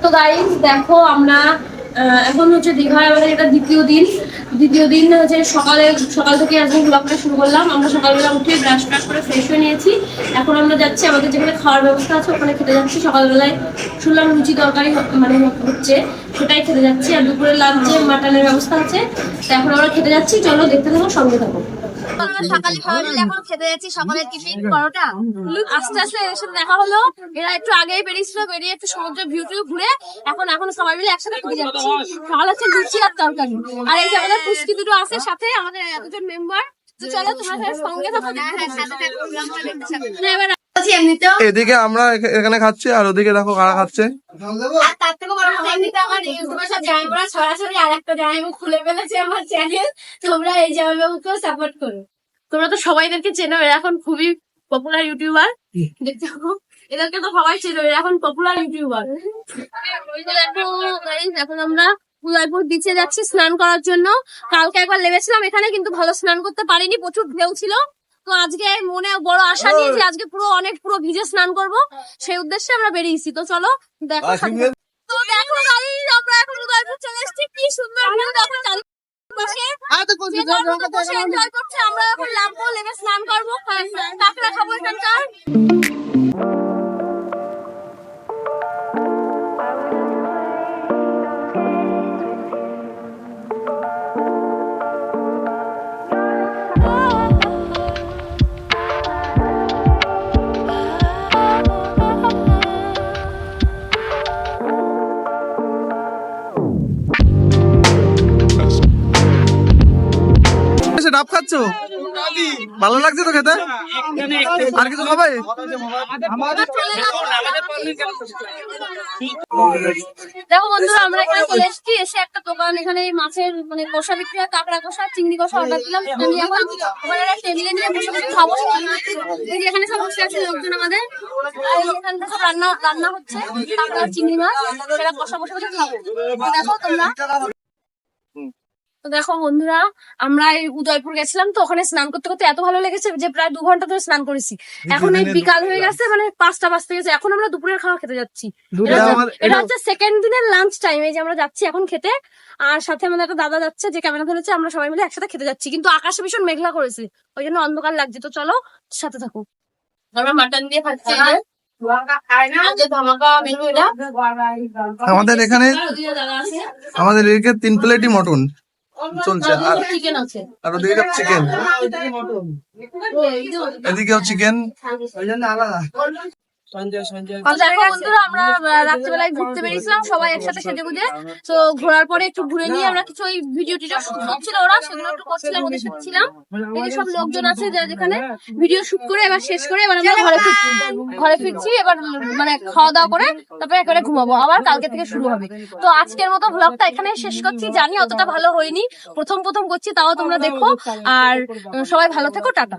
তো গাইস দেখো আমরা এখন হচ্ছে দীঘায় আমাদের এটা দ্বিতীয় দিন হচ্ছে সকাল থেকে আজকে ব্লগটা শুরু করলাম। আমরা সকালবেলা উঠে ব্রাশ করে ফ্রেশ হয়ে নিয়েছি। এখন আমরা যাচ্ছি আমাদের যেখানে খাওয়ার ব্যবস্থা আছে ওখানে খেতে যাচ্ছি। সকালবেলায় শুনলাম লুচি তরকারি মানে হচ্ছে, সেটাই খেতে যাচ্ছি। আর দুপুরে লাঞ্চে মাটনের ব্যবস্থা আছে। তো এখন আমরা খেতে যাচ্ছি, চলো দেখতে থাকো, সঙ্গে থাকো। সকালে খাওয়া মিলে এখন খেতে যাচ্ছি সকালের টিফিন পরোটা। আস্তে আস্তে এর সাথে দেখা হলো, এরা একটু আগেই বেরিয়েছিল, বেরিয়ে একটু সমুদ্রের ভিউটিউ ঘুরে এখন সবাই মিলে একসাথে খেতে যাচ্ছি। সকাল হচ্ছে লুচি আর তরকারি, আর এই যে আমাদের পুষ্টি দুটো আছে সাথে, আমাদের এতজন মেম্বার। তো চলো তোমার সঙ্গে থাকো। এবার এদিকে আমরা এখানে খাচ্ছি আর ওদিকে দেখো কারা খাচ্ছে। আর তার থেকে বড় কথা, এমনিতে আমার ইউটিউবের সব জামাইবাবুরা সরাসরি আর একটা জামাইবাবু খুলে ফেলেছে আমার চ্যানেল। তোমরা এই জামাইবাবুকেও সাপোর্ট করো। তোমরা তো সবাই এদেরকে চেনো, এরা এখন খুবই পপুলার ইউটিউবার। দেখতে পাবো এদেরকে তো সবাই চেনো, এরা এখন পপুলার ইউটিউবার। এখন আমরা উদয়পুর বিচে যাচ্ছি স্নান করার জন্য। কালকে একবার লেগেছিলাম এখানে, কিন্তু ভালো স্নান করতে পারিনি, প্রচুর ঢেউ ছিল। তো আজকে মনে বড় আশা নিয়ে যে আজকে পুরো ভিজে স্নান করব, সেই উদ্দেশ্যে আমরা বেরিয়েছি। তো চলো দেখো। তো দেখো গাইস, আমরা এখন উদয়পুর চলে এসেছি। কি সুন্দর ভিউ দেখো চারিপাশে। বসে এনজয় করছে। আমরা এখন নামবো, লেগে স্নান করবো, কাঁকড়া খাবো এখানকার। ডাব খাচ্ছ, ভালো লাগছে তো খেতে? আর কিছু খাবে? দেখো বন্ধুরা, আমরা এখানে চলে এসেছি। এসে একটা দোকান, এখানে মাছের মানে কষা বিক্রি হয়, কাঁকড়া কষা, চিংড়ি কষা অর্ডার দিলাম। আমি এখন টেবিলে নিয়ে বসে বসে খাবো। এখানে সব বসে আছে লোকজন আমাদের। এখানে সব রান্না হচ্ছে, কাঁকড়া চিংড়ি মাছ, সেটা কষা বসে বসে খাবো। দেখো তোমরা। তো দেখো বন্ধুরা, আমরা এই উদয়পুর গেছিলাম, তো ওখানে স্নান করতে করতে এত ভালো লেগেছে যে প্রায় 2 ঘন্টা ধরে স্নান করেছি। এখন এই বিকাল হয়ে গেছে, মানে 5টা বাজতে গেছে। এখন আমরা দুপুরের খাওয়া খেতে যাচ্ছি। এটা হচ্ছে সেকেন্ড দিনের লাঞ্চ টাইম। এই যে আমরা যাচ্ছি এখন খেতে, আর সাথে আমাদের একটা দাদা যাচ্ছে যে ক্যামেরা ধরেছে। আমরা সবাই মিলে একসাথে খেতে যাচ্ছি, কিন্তু আকাশে ভীষণ মেঘলা করেছে, ওই জন্য অন্ধকার লাগছে। তো চলো সাথে থাকো। আমরা মাটন দিয়ে খাচ্ছি। আমাদের এখানে 3 প্লেটই মটন চলছে, আর ওদিকে চিকেন, এদিকেও চিকেন। বন্ধুরা, আমরা রাত্রেবেলায় ঘুরতে বেরিয়েছিলাম সবাই একসাথে সেজে গুজে। তো ঘোরার পরে একটু ঘুরে নিয়ে আমরা কিছু ওই ভিডিও শুট করছিল, ওরা সেগুলো একটু করছিলাম, ওদের সাথে ছিলাম। এই সব লোকজন আছে যেখানে ভিডিও শুট করে এবার শেষ করে এবার আমরা ঘরে ফিরছি। এবার মানে খাওয়া দাওয়া করে তারপরে একেবারে ঘুমাবো, আবার কালকে থেকে শুরু হবে। তো আজকের মতো ব্লগটা এখানে শেষ করছি। জানি অতটা ভালো হয়নি, প্রথম করছি, তাও তোমরা দেখো। আর সবাই ভালো থেকো, টাটা।